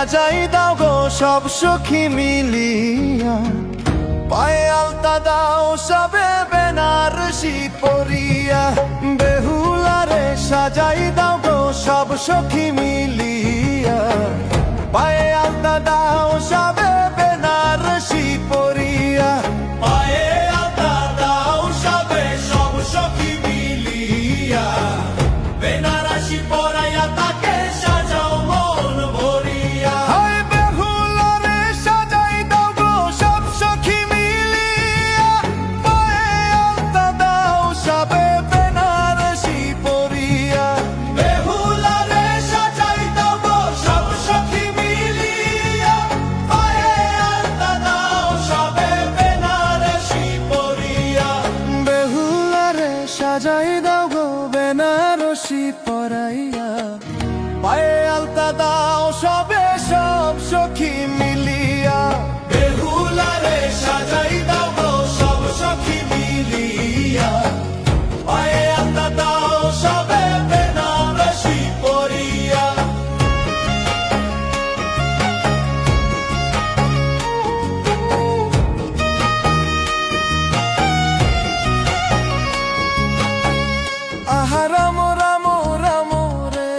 সাজাই দাও গো সব সখী মিলিয়া, পায়ে আলতা দাও সবে বেনারসি পরিয়া। বেহুলারে সাজাই দাও গো সব সখী মিলিয়া, পায়ে আলতা দাও সবে বেনারসি পরিয়া। পায়ে আলতা দাও সবে সব সখী মিলিয়া, বেনারসি পরাইয়া তাকে সাজাও মন ভরিয়া। হায় বেহুলারে সাজাই দাও গো সব সখী মিলিয়া, পায়ে আলতা দাও সবে বেনারসি পরিয়া। বেহুলারে সাজাই দাও গো সব সখী মিলিয়া, পায়ে আলতা দাও সবে বেনারসি পরিয়া। বেহুলারে সাজাই দাও গো বেনারসি পরাইয়া, পায়ে আলতা দাও সবে সব সখী মিলিয়া। বেহুলারে সাজাই দাও গো সব সখী মিলিয়া, পায়ে আলতা দাও সবে বেনারসি পরিয়া। আহা রাম রাম রাম রে,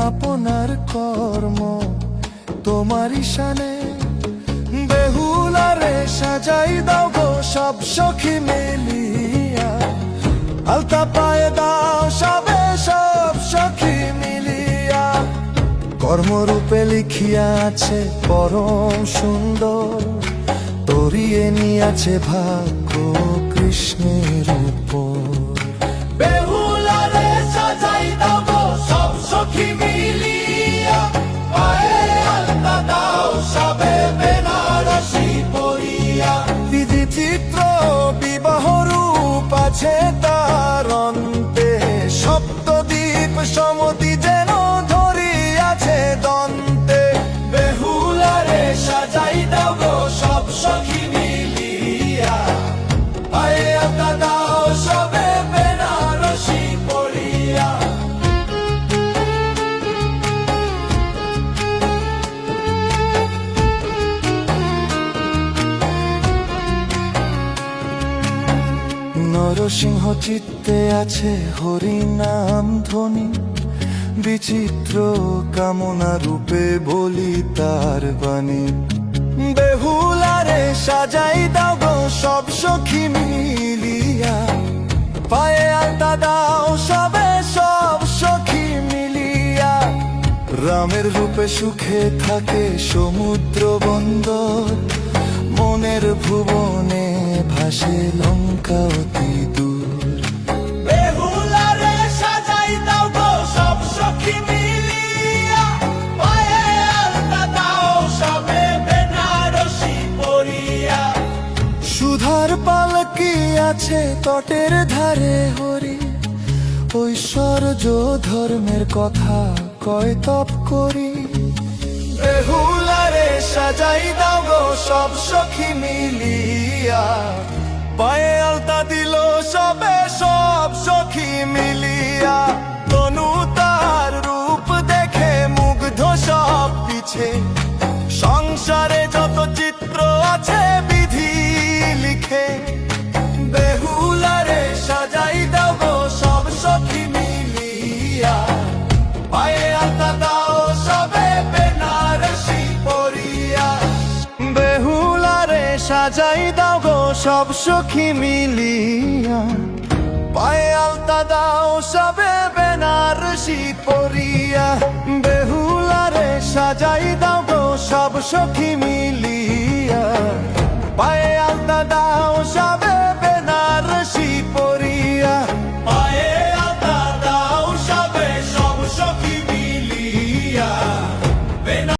আপনার কর্ম তোমারই শানে। বেহুলারে সাজাই দাও গো সব সখী মিলিয়া, আলতা পায়ে দাও সবে সব সখী মিলিয়া। কর্মরূপে লিখিয়া আছে পরম সুন্দর, তরিয়ে নিয়াছে ভাগ্য কৃষ্ণের উপর। বেহুলারে সাজাই দাও গো সব সখী মিলিয়া, পায়ে আলতা দাও সবে বেনারসি পরিয়া। বিধি চিত্র বিবাহ রূপ আছে তার অন্তে, সপ্তদ্বীপ সমতি যেন ধরিয়াছে দন্তে। বেহুলারে সাজাই দাও গো সব সখী মিলিয়া, পায়ে আলতা দাও সবে বেনারসি পরিয়া। নরসিংহ চিত্তে আছে হরি নাম ধ্বনি, বিচিত্র কামনা রূপে বলি তার বাণী। বেহুলারে সাজাই দাও গো সব সখী মিলিয়া, পায়ে আলতা দাও সবে সব সখী মিলিয়া। রামের রূপে সুখে থাকে সমুদ্র বন্দর, মনের ভুবনে ভাসে লঙ্কা অতি দূর। বেহুলারে সাজাই দাও গো সব সখী মিলিয়া, পায়ে আলতা দাও সবে বেনারসি পরিয়া। সুধার পালকি আছে তটের ধারে হরি, ঐশ্বর্য ধর্মের কথা কয় তপ করি। বেহুলারে সাজাই দাও গো সব সখী মিলিয়া, পায়ে আলতা দিল সবে সব সখী মিলিয়া। তনু তার রূপ দেখে মুগ্ধ সব পিছে, সংসারে যত চিত্র আছে বিধি লিখে। বেহুলারে সাজাই দাও গো সব সখী মিলিয়া, পায়ে আলতা দাও সবে বেনারসি পরিয়া। বেহুলারে সাজাই দাও গো সব সখী মিলিয়া, পায়ে আলতা দাও সবে বেনারসি পরিয়া। বেহুলারে সাজাই দাও গো সব সখী